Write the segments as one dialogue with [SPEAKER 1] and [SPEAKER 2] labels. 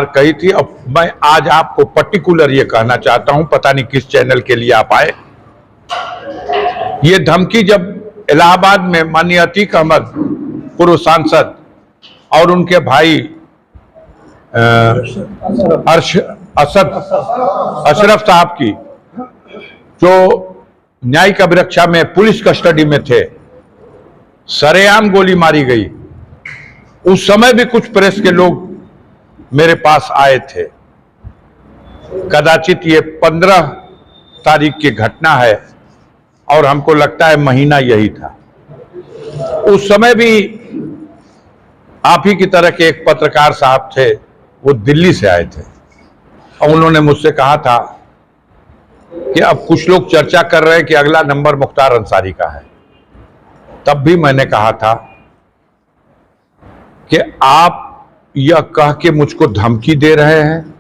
[SPEAKER 1] कही थी। अब मैं आज आपको पर्टिकुलर ये कहना चाहता हूं, पता नहीं किस चैनल के लिए आप आए। ये धमकी जब इलाहाबाद में माननीय अतीक अहमद पूर्व सांसद और उनके भाई अशरफ साहब की, जो न्यायिक अभिरक्षा में पुलिस कस्टडी में थे, सरेआम गोली मारी गई, उस समय भी कुछ प्रेस के लोग मेरे पास आए थे। कदाचित ये 15 तारीख की घटना है और हमको लगता है महीना यही था। उस समय भी आप ही की तरह के एक पत्रकार साहब थे, वो दिल्ली से आए थे और उन्होंने मुझसे कहा था कि अब कुछ लोग चर्चा कर रहे हैं कि अगला नंबर मुख्तार अंसारी का है। तब भी मैंने कहा था कि आप यह कह के मुझको धमकी दे रहे हैं,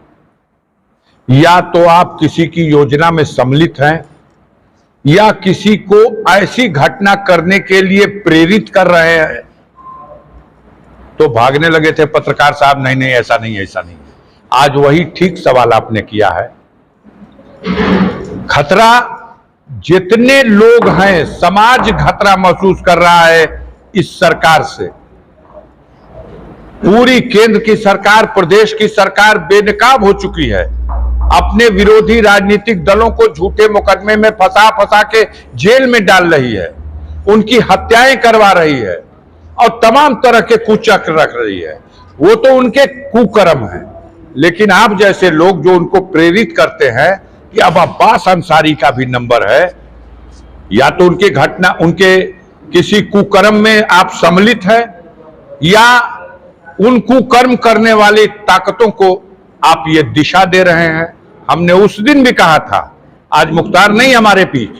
[SPEAKER 1] या तो आप किसी की योजना में सम्मिलित हैं या किसी को ऐसी घटना करने के लिए प्रेरित कर रहे हैं। तो भागने लगे थे पत्रकार साहब, नहीं नहीं ऐसा नहीं, ऐसा नहीं। आज वही ठीक सवाल आपने किया है। खतरा जितने लोग हैं, समाज खतरा महसूस कर रहा है इस सरकार से। पूरी केंद्र की सरकार, प्रदेश की सरकार बेनकाब हो चुकी है। अपने विरोधी राजनीतिक दलों को झूठे मुकदमे में फंसा फंसा के जेल में डाल रही है, उनकी हत्याएं करवा रही है और तमाम तरह के कुचक्र रख रही है। वो तो उनके कुकर्म हैं, लेकिन आप जैसे लोग जो उनको प्रेरित करते हैं कि अब अब्बास अंसारी का भी नंबर है, या तो उनकी घटना, उनके किसी कुकर्म में आप सम्मिलित हैं, या उन कुकर्म करने वाली ताकतों को आप ये दिशा दे रहे हैं। हमने उस दिन भी कहा था, आज मुख्तार नहीं हमारे बीच,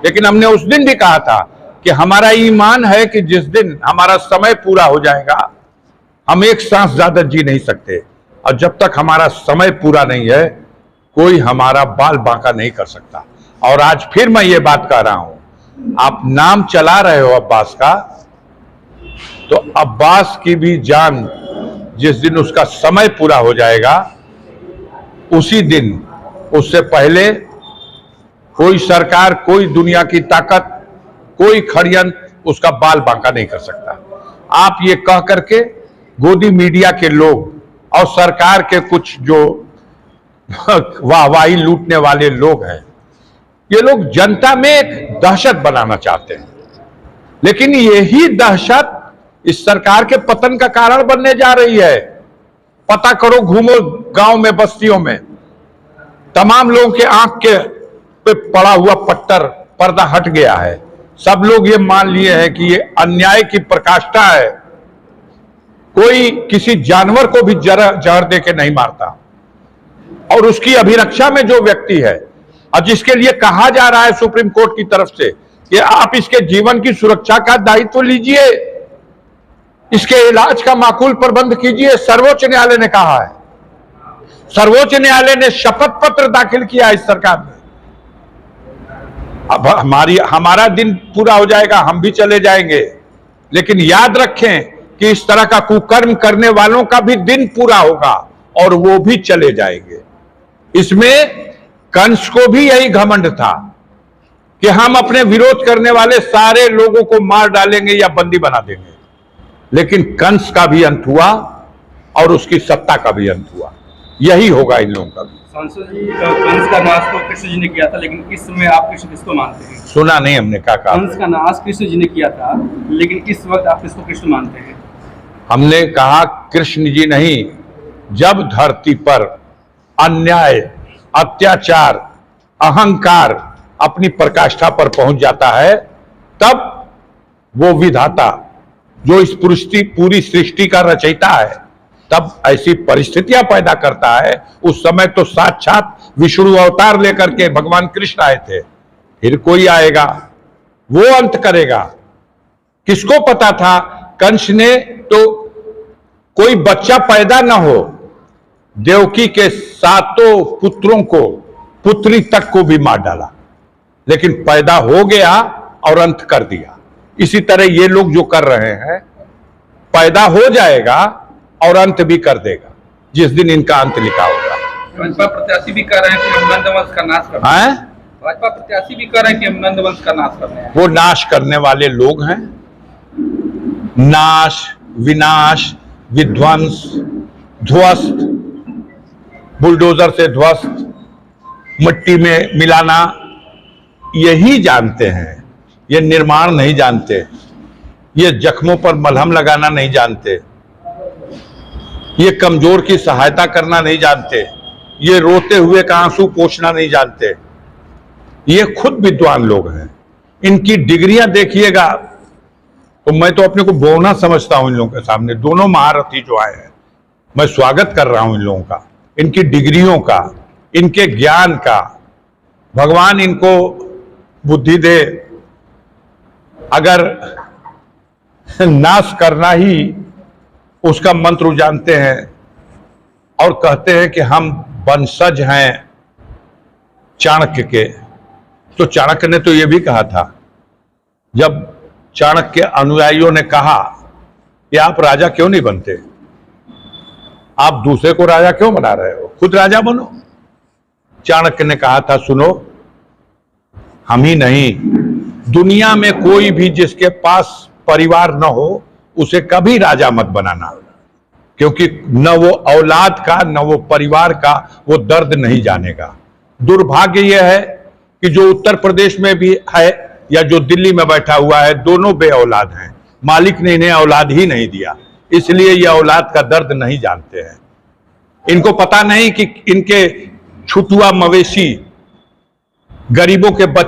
[SPEAKER 1] लेकिन हमने उस दिन भी कहा था कि हमारा ईमान है कि जिस दिन हमारा समय पूरा हो जाएगा, हम एक सांस ज्यादा जी नहीं सकते, और जब तक हमारा समय पूरा नहीं है कोई हमारा बाल बांका नहीं कर सकता। और आज फिर मैं ये बात कह रहा हूं, आप नाम चला रहे हो अब्बास का, तो अब्बास की भी जान जिस दिन उसका समय पूरा हो जाएगा, उसी दिन, उससे पहले कोई सरकार, कोई दुनिया की ताकत, कोई षड्यंत्र उसका बाल बांका नहीं कर सकता। आप ये कह करके गोदी मीडिया के लोग और सरकार के कुछ जो वाहवाही लूटने वाले लोग हैं, ये लोग जनता में एक दहशत बनाना चाहते हैं, लेकिन यही दहशत इस सरकार के पतन का कारण बनने जा रही है। पता करो, घूमो गांव में, बस्तियों में, तमाम लोगों के आंख के पे पड़ा हुआ पर्दा हट गया है। सब लोग ये मान लिए हैं कि ये अन्याय की पराकाष्ठा है। कोई किसी जानवर को भी जहर दे के नहीं मारता, और उसकी अभिरक्षा में जो व्यक्ति है और जिसके लिए कहा जा रहा है सुप्रीम कोर्ट की तरफ से कि आप इसके जीवन की सुरक्षा का दायित्व लीजिए, इसके इलाज का माकूल प्रबंध कीजिए, सर्वोच्च न्यायालय ने कहा है। सर्वोच्च न्यायालय ने शपथ पत्र दाखिल किया इस सरकार ने। अब हमारा दिन पूरा हो जाएगा, हम भी चले जाएंगे, लेकिन याद रखें कि इस तरह का कुकर्म करने वालों का भी दिन पूरा होगा और वो भी चले जाएंगे। इसमें कंस को भी यही घमंड था कि हम अपने विरोध करने वाले सारे लोगों को मार डालेंगे या बंदी बना देंगे, लेकिन कंस का भी अंत हुआ और उसकी सत्ता का भी अंत हुआ। यही होगा इन लोगों का भी।
[SPEAKER 2] सांसद जी, कंस का नाश तो कृष्ण जी ने किया था, लेकिन इस समय आप कृष्ण किसको मानते हैं?
[SPEAKER 1] सुना नहीं हमने, क्या कहा?
[SPEAKER 2] कंस का नाश कृष्ण जी ने किया था, लेकिन इस वक्त आप किसको कृष्ण मानते हैं?
[SPEAKER 1] हमने कहा कृष्ण जी नहीं। जब धरती पर अन्याय, अत्याचार, अहंकार अपनी पराकाष्ठा पर पहुंच जाता है, तब वो विधाता जो इस पूरी सृष्टि का रचयिता है, तब ऐसी परिस्थितियां पैदा करता है। उस समय तो साक्षात विष्णु अवतार लेकर के भगवान कृष्ण आए थे, फिर कोई आएगा, वो अंत करेगा। किसको पता था? कंस ने तो कोई बच्चा पैदा न हो, देवकी के 7 पुत्रों को, पुत्री तक को भी मार डाला, लेकिन पैदा हो गया और अंत कर दिया। इसी तरह ये लोग जो कर रहे हैं, पैदा हो जाएगा और अंत भी कर देगा। जिस दिन इनका अंत लिखा होगा।
[SPEAKER 2] भाजपा प्रत्याशी भी कह रहे हैं कि हम नंदवंश का नाश कर रहे हैं।
[SPEAKER 1] हैं?
[SPEAKER 2] भाजपा प्रत्याशी भी कह रहे हैं कि हम नंदवंश का नाश कर रहे हैं।
[SPEAKER 1] वो नाश करने वाले लोग हैं। नाश, विनाश, विध्वंस, ध्वस्त, बुलडोजर से ध्वस्त, मिट्टी में मिलाना, यही जानते हैं। ये निर्माण नहीं जानते, ये जख्मों पर मलहम लगाना नहीं जानते, ये कमजोर की सहायता करना नहीं जानते, ये रोते हुए का आंसू पोंछना नहीं जानते। ये खुद विद्वान लोग हैं। इनकी डिग्रियां देखिएगा तो मैं तो अपने को बोना समझता हूं इन लोगों के सामने। दोनों महारथी जो आए हैं, मैं स्वागत कर रहा हूं इन लोगों का, इनकी डिग्रियों का, इनके ज्ञान का। भगवान इनको बुद्धि दे। अगर नाश करना ही उसका मंत्र जानते हैं और कहते हैं कि हम वंशज हैं चाणक्य के, तो चाणक्य ने तो यह भी कहा था, जब चाणक्य के अनुयायियों ने कहा कि आप राजा क्यों नहीं बनते, आप दूसरे को राजा क्यों बना रहे हो, खुद राजा बनो। चाणक्य ने कहा था, सुनो, हम ही नहीं, दुनिया में कोई भी जिसके पास परिवार न हो उसे कभी राजा मत बनाना, क्योंकि न वो औलाद का न वो परिवार का वो दर्द नहीं जानेगा। दुर्भाग्य यह है कि जो उत्तर प्रदेश में भी है या जो दिल्ली में बैठा हुआ है, दोनों बे औलाद हैं। मालिक ने इन्हें औलाद ही नहीं दिया, इसलिए ये औलाद का दर्द नहीं जानते हैं। इनको पता नहीं कि इनके छुटुआ मवेशी गरीबों के बच्चे